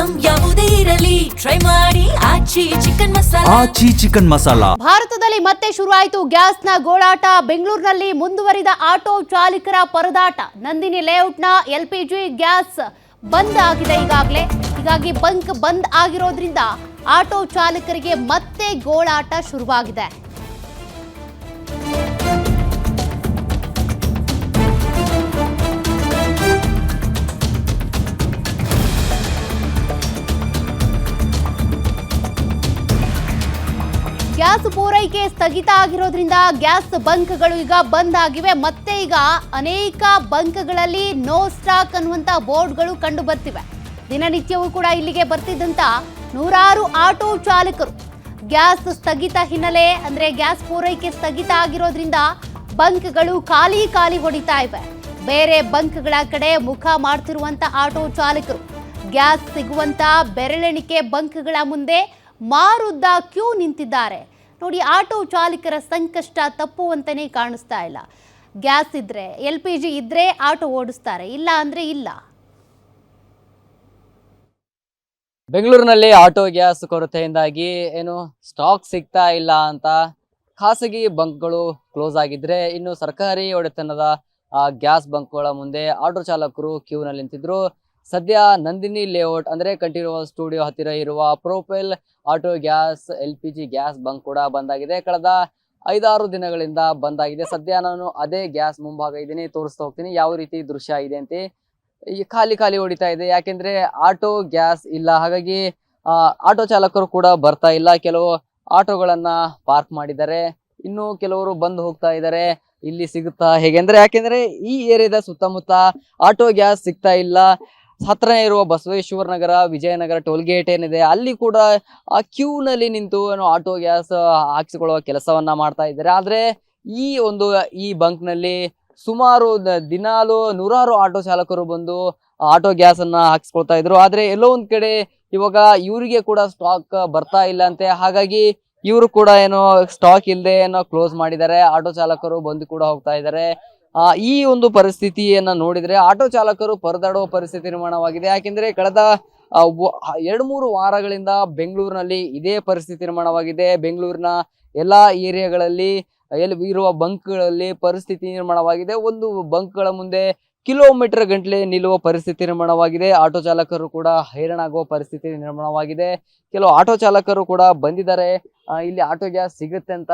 Item ಯಾವುದೇ ಇರಲಿ try ಮಾಡಿ ಆಚಿ ಚಿಕನ್ ಮಸಾಲಾ. ಭಾರತದಲ್ಲಿ ಮತ್ತೆ ಶುರುವಾಯಿತು ಗ್ಯಾಸ್ನ ಗೋಳಾಟ. ಬೆಂಗಳೂರಿನಲ್ಲಿ ಮುಂದುವರಿದ ಆಟೋ ಚಾಲಕರ ಪರದಾಟ. ನಂದಿನಿ ಲೇಔಟ್ನ LPG ಗ್ಯಾಸ್ ಬಂದ್ ಆಗಿದೆ ಹೀಗಾಗಿ ಬಂಕ್ ಬಂದ್ ಆಗಿರೋದ್ರಿಂದ ಆಟೋ ಚಾಲಕರಿಗೆ ಮತ್ತೆ ಗೋಳಾಟ ಶುರುವಾಗಿದೆ. ಗ್ಯಾಸ್ ಪೂರೈಕೆ ಸ್ಥಗಿತ ಆಗಿರೋದ್ರಿಂದ ಗ್ಯಾಸ್ ಬಂಕ್ಗಳು ಈಗ ಬಂದ್ ಆಗಿವೆ. ಮತ್ತೆ ಈಗ ಅನೇಕ ಬಂಕ್ಗಳಲ್ಲಿ ನೋ ಸ್ಟಾಕ್ ಅನ್ನುವಂತ ಬೋರ್ಡ್ಗಳು ಕಂಡು ಬರ್ತಿವೆ. ದಿನನಿತ್ಯವೂ ಕೂಡ ಇಲ್ಲಿಗೆ ಬರ್ತಿದ್ದಂತ ನೂರಾರು ಆಟೋ ಚಾಲಕರು ಗ್ಯಾಸ್ ಸ್ಥಗಿತ ಹಿನ್ನೆಲೆ ಅಂದ್ರೆ ಗ್ಯಾಸ್ ಪೂರೈಕೆ ಸ್ಥಗಿತ ಆಗಿರೋದ್ರಿಂದ ಬಂಕ್ಗಳು ಖಾಲಿ ಹೊಡಿತಾ ಇವೆ. ಬೇರೆ ಬಂಕ್ಗಳ ಕಡೆ ಮುಖ ಮಾಡ್ತಿರುವಂತ ಆಟೋ ಚಾಲಕರು ಗ್ಯಾಸ್ ಸಿಗುವಂತ ಬೆರಳೆಣಿಕೆ ಬಂಕ್ಗಳ ಮುಂದೆ ಮಾರುದ್ದ ಕ್ಯೂ ನಿಂತಿದ್ದಾರೆ. ನೋಡಿ, ಆಟೋ ಚಾಲಕರ ಸಂಕಷ್ಟ ತಪ್ಪುವಂತಾನೆ ಕಾಣಿಸ್ತಾ ಇಲ್ಲ. ಗ್ಯಾಸ್ ಇದ್ರೆ LPG ಇದ್ರೆ ಆಟೋ ಓಡಿಸ್ತಾರೆ, ಇಲ್ಲ ಅಂದ್ರೆ ಇಲ್ಲ. ಬೆಂಗಳೂರಿನಲ್ಲಿ ಆಟೋ ಗ್ಯಾಸ್ ಕೊರತೆಯಿಂದಾಗಿ ಏನು ಸ್ಟಾಕ್ ಸಿಗ್ತಾ ಇಲ್ಲ ಅಂತ ಖಾಸಗಿ ಬಂಕ್ಗಳು ಕ್ಲೋಸ್ ಆಗಿದ್ರೆ, ಇನ್ನು ಸರ್ಕಾರಿ ಒಡೆತನದ ಗ್ಯಾಸ್ ಬಂಕ್ಗಳ ಮುಂದೆ ಆಟೋ ಚಾಲಕರು ಕ್ಯೂನಲ್ಲಿ ನಿಂತಿದ್ರು. ಸದ್ಯ ನಂದಿನಿ ಲೇಔಟ್ ಅಂದ್ರೆ ಕಂಠೀರವ ಸ್ಟುಡಿಯೋ ಹತ್ತಿರ ಇರುವ propyl auto gas LPG gas bunk ಕೂಡ ಬಂದಾಗಿದೆ. ಕಳೆದ 5-6 ದಿನಗಳಿಂದ ಬಂದಾಗಿದೆ. ಸದ್ಯ ನಾನು ಅದೇ ಗ್ಯಾಸ್ ಮುಂಭಾಗ ಇದ್ದೀನಿ, ತೋರಿಸ್ತಾ ಹೋಗ್ತೀನಿ ಯಾವ ರೀತಿ ದೃಶ್ಯ ಇದೆ ಅಂತ. ಈ ಖಾಲಿ ಹೊಡಿತಾ ಇದೆ, ಯಾಕೆಂದ್ರೆ ಆಟೋ ಗ್ಯಾಸ್ ಇಲ್ಲ. ಹಾಗಾಗಿ ಆಟೋ ಚಾಲಕರು ಕೂಡ ಬರ್ತಾ ಇಲ್ಲ. ಕೆಲವು ಆಟೋಗಳನ್ನ ಪಾರ್ಕ್ ಮಾಡಿದ್ದಾರೆ, ಇನ್ನು ಕೆಲವರು ಬಂದು ಹೋಗ್ತಾ ಇದ್ದಾರೆ. ಇಲ್ಲಿ ಸಿಗುತ್ತಾ ಹೇಗೆ ಅಂದ್ರೆ, ಯಾಕೆಂದ್ರೆ ಈ ಏರಿಯಾದ ಸುತ್ತಮುತ್ತ ಆಟೋ ಗ್ಯಾಸ್ ಸಿಗ್ತಾ ಇಲ್ಲ. ಹತ್ರನೇ ಇರುವ ಬಸವೇಶ್ವರ ನಗರ, ವಿಜಯನಗರ ಟೋಲ್ ಗೇಟ್ ಏನಿದೆ ಅಲ್ಲಿ ಕೂಡ ಆ ಕ್ಯೂ ನಲ್ಲಿ ನಿಂತು ಆಟೋ ಗ್ಯಾಸ್ ಹಾಕಿಸಿಕೊಳ್ಳುವ ಕೆಲಸವನ್ನ ಮಾಡ್ತಾ ಇದ್ದಾರೆ. ಆದ್ರೆ ಈ ಬಂಕ್ ನಲ್ಲಿ ಸುಮಾರು ದಿನಾಲು ನೂರಾರು ಆಟೋ ಚಾಲಕರು ಬಂದು ಆಟೋ ಗ್ಯಾಸ್ ಅನ್ನ ಹಾಕಿಸ್ಕೊಳ್ತಾ ಇದ್ರು. ಆದ್ರೆ ಎಲ್ಲೋ ಒಂದ್ ಕಡೆ ಇವಾಗ ಇವರಿಗೆ ಕೂಡ ಸ್ಟಾಕ್ ಬರ್ತಾ ಇಲ್ಲ ಅಂತೆ. ಹಾಗಾಗಿ ಇವರು ಕೂಡ ಏನೋ ಸ್ಟಾಕ್ ಇಲ್ಲದೆ ಏನೋ ಕ್ಲೋಸ್ ಮಾಡಿದ್ದಾರೆ. ಆಟೋ ಚಾಲಕರು ಬಂದು ಕೂಡ ಹೋಗ್ತಾ ಇದ್ದಾರೆ. ಈ ಒಂದು ಪರಿಸ್ಥಿತಿಯನ್ನ ನೋಡಿದ್ರೆ ಆಟೋ ಚಾಲಕರು ಪರದಾಡುವ ಪರಿಸ್ಥಿತಿ ನಿರ್ಮಾಣವಾಗಿದೆ. ಯಾಕೆಂದ್ರೆ ಕಳೆದ 2-3 ವಾರಗಳಿಂದ ಬೆಂಗಳೂರಿನಲ್ಲಿ ಇದೇ ಪರಿಸ್ಥಿತಿ ನಿರ್ಮಾಣವಾಗಿದೆ. ಬೆಂಗಳೂರಿನ ಎಲ್ಲಾ ಏರಿಯಾಗಳಲ್ಲಿ ಇರುವ ಬಂಕ್ಗಳಲ್ಲಿ ಪರಿಸ್ಥಿತಿ ನಿರ್ಮಾಣವಾಗಿದೆ. ಒಂದು ಬಂಕ್ಗಳ ಮುಂದೆ ಕಿಲೋಮೀಟರ್ ಗಂಟ್ಲೆ ನಿಲ್ಲುವ ಪರಿಸ್ಥಿತಿ ನಿರ್ಮಾಣವಾಗಿದೆ. ಆಟೋ ಚಾಲಕರು ಕೂಡ ಹೈರಾಣಾಗುವ ಪರಿಸ್ಥಿತಿ ನಿರ್ಮಾಣವಾಗಿದೆ. ಕೆಲವು ಆಟೋ ಚಾಲಕರು ಕೂಡ ಬಂದಿದ್ದಾರೆ, ಇಲ್ಲಿ ಆಟೋ ಗ್ಯಾಸ್ ಸಿಗುತ್ತೆ ಅಂತ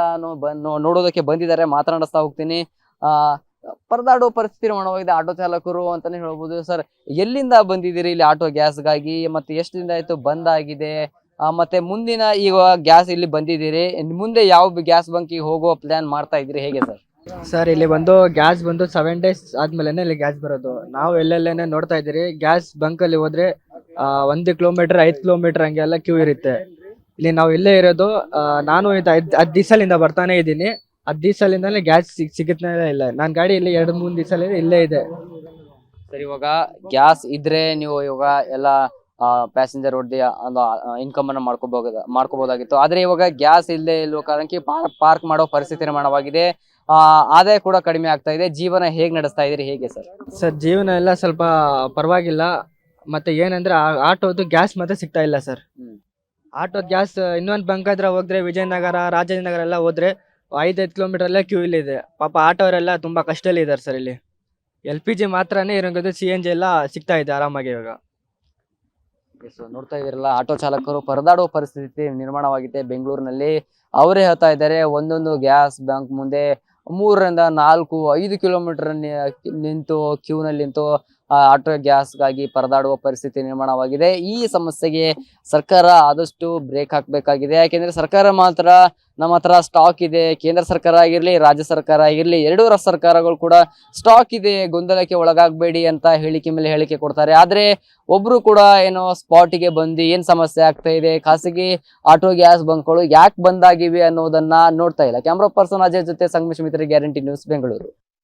ನೋಡೋದಕ್ಕೆ ಬಂದಿದ್ದಾರೆ. ಮಾತನಾಡಿಸ್ತಾ ಹೋಗ್ತೀನಿ. ಪರದಾಡುವ ಪರಿಸ್ಥಿತಿ ನಿರ್ಮಾಣವಾಗಿದೆ ಆಟೋ ಚಾಲಕರು ಅಂತಾನೆ ಹೇಳ್ಬೋದು. ಸರ್, ಎಲ್ಲಿಂದ ಬಂದಿದ್ದೀರಿ ಇಲ್ಲಿ ಆಟೋ ಗ್ಯಾಸ್ಗಾಗಿ? ಮತ್ತೆ ಎಷ್ಟು ದಿನ ಆಯ್ತು ಬಂದಾಗಿದೆ? ಮತ್ತೆ ಮುಂದಿನ ಈಗ ಗ್ಯಾಸ್ ಇಲ್ಲಿ ಬಂದಿದ್ದೀರಿ, ಮುಂದೆ ಯಾವ ಗ್ಯಾಸ್ ಬಂಕಿಗೆ ಹೋಗೋ ಪ್ಲಾನ್ ಮಾಡ್ತಾ ಇದ್ದೀರಿ, ಹೇಗೆ ಸರ್? ಸರ್, ಇಲ್ಲಿ ಗ್ಯಾಸ್ ಬಂದು 7 ಡೇಸ್ ಆದ್ಮೇಲೆ ಇಲ್ಲಿ ಗ್ಯಾಸ್ ಬರೋದು. ನಾವು ಎಲ್ಲೆಲ್ಲೇನೆ ನೋಡ್ತಾ ಇದ್ದೀರಿ, ಗ್ಯಾಸ್ ಬಂಕ್ ಅಲ್ಲಿ ಹೋದ್ರೆ 1 ಕಿಲೋಮೀಟರ್ 5 ಕಿಲೋಮೀಟರ್ ಹಂಗೆಲ್ಲ ಕ್ಯೂ ಇರುತ್ತೆ. ಇಲ್ಲಿ ನಾವು ಇಲ್ಲೇ ಇರೋದು. ನಾನು 10 ದಿವಸದಿಂದ ಬರ್ತಾನೆ ಇದ್ದೀನಿ. 10 ದಿವಸದಿಂದಲೇ ಗ್ಯಾಸ್ ಸಿಗುತ್ತಾನೆ ಇಲ್ಲ. ನನ್ನ ಗಾಡಿ ಇಲ್ಲಿ 2-3 ದಿವಸ ಇಲ್ಲೇ ಇದೆ. ಸರ್, ಇವಾಗ ಗ್ಯಾಸ್ ಇದ್ರೆ ನೀವು ಇವಾಗ ಎಲ್ಲ ಪ್ಯಾಸೆಂಜರ್ ಹೊಡೆದಿ ಒಂದು ಇನ್ಕಮ್ ಅನ್ನ ಮಾಡ್ಕೋಬಹುದಾಗಿತ್ತು. ಆದ್ರೆ ಇವಾಗ ಗ್ಯಾಸ್ ಇಲ್ಲದೆ ಇಲ್ವ ಕಾರಣಕ್ಕೆ ಪಾರ್ಕ್ ಮಾಡೋ ಪರಿಸ್ಥಿತಿ ನಿರ್ಮಾಣವಾಗಿದೆ. ಆದಾಯ ಕೂಡ ಕಡಿಮೆ ಆಗ್ತಾ ಇದೆ. ಜೀವನ ಹೇಗೆ ನಡೆಸ್ತಾ ಇದ್ರಿ, ಹೇಗೆ ಸರ್? ಸರ್, ಜೀವನ ಎಲ್ಲ ಸ್ವಲ್ಪ ಪರವಾಗಿಲ್ಲ. ಮತ್ತೆ ಏನಂದ್ರೆ ಆಟೋದು ಗ್ಯಾಸ್ ಮತ್ತೆ ಸಿಗ್ತಾ ಇಲ್ಲ ಸರ್. ಆಟೋದ್ ಗ್ಯಾಸ್ ಇನ್ನೊಂದು ಬಂಕ್ ಹತ್ರ ಹೋದ್ರೆ ವಿಜಯನಗರ, ರಾಜಾಜಿನಗರ ಎಲ್ಲ ಹೋದ್ರೆ 5-5 ಕಿಲೋಮೀಟರ್ ಎಲ್ಲ ಕ್ಯೂ ಇಲ್ಲಿದೆ. ಪಾಪ ಆಟೋರೆಲ್ಲ ತುಂಬಾ ಕಷ್ಟದಲ್ಲಿ ಇದ್ದಾರೆ ಸರ್. ಇಲ್ಲಿ LPG ಮಾತ್ರನೇ ಇರೋದು, CNG ಎಲ್ಲ ಸಿಗ್ತಾ ಇದೆ ಆರಾಮಾಗಿ ಇವಾಗ. ನೋಡ್ತಾ ಇದೀರಲ್ಲ, ಆಟೋ ಚಾಲಕರು ಪರದಾಡುವ ಪರಿಸ್ಥಿತಿ ನಿರ್ಮಾಣವಾಗಿದೆ ಬೆಂಗಳೂರಿನಲ್ಲಿ. ಅವರೇ ಹೇಳ್ತಾ ಇದ್ದಾರೆ, ಒಂದೊಂದು ಗ್ಯಾಸ್ ಬ್ಯಾಂಕ್ ಮುಂದೆ 3-4-5 ಕಿಲೋಮೀಟರ್ ನಿಂತು ಕ್ಯೂನಲ್ಲಿ ನಿಂತು ಆಟೋ ಗ್ಯಾಸ್ಗಾಗಿ ಪರದಾಡುವ ಪರಿಸ್ಥಿತಿ ನಿರ್ಮಾಣವಾಗಿದೆ. ಈ ಸಮಸ್ಯೆಗೆ ಸರ್ಕಾರ ಆದಷ್ಟು ಬ್ರೇಕ್ ಹಾಕಬೇಕಾಗಿದೆ. ಯಾಕೆಂದ್ರೆ ಸರ್ಕಾರ ಮಾತ್ರ ನಮ್ಮ ಹತ್ರ ಸ್ಟಾಕ್ ಇದೆ, ಕೇಂದ್ರ ಸರ್ಕಾರ ಆಗಿರ್ಲಿ ರಾಜ್ಯ ಸರ್ಕಾರ ಆಗಿರ್ಲಿ, 2 ಸರ್ಕಾರಗಳು ಕೂಡ ಸ್ಟಾಕ್ ಇದೆ, ಗೊಂದಲಕ್ಕೆ ಒಳಗಾಗಬೇಡಿ ಅಂತ ಹೇಳಿಕೆ ಮೇಲೆ ಹೇಳಿಕೆ ಕೊಡ್ತಾರೆ. ಆದ್ರೆ ಒಬ್ರು ಕೂಡ ಏನೋ ಸ್ಪಾಟಿಗೆ ಬಂದು ಏನ್ ಸಮಸ್ಯೆ ಆಗ್ತಾ ಇದೆ, ಖಾಸಗಿ ಆಟೋ ಗ್ಯಾಸ್ ಬಂಕ್ಗಳು ಯಾಕೆ ಬಂದಾಗಿವೆ ಅನ್ನೋದನ್ನ ನೋಡ್ತಾ ಇಲ್ಲ. ಕ್ಯಾಮ್ರಾ ಪರ್ಸನ್ ಅಜಯ್ ಜೊತೆ ಸಂಗಮೇಶ್ ಮಿತ್ರ, ಗ್ಯಾರಂಟಿ ನ್ಯೂಸ್, ಬೆಂಗಳೂರು.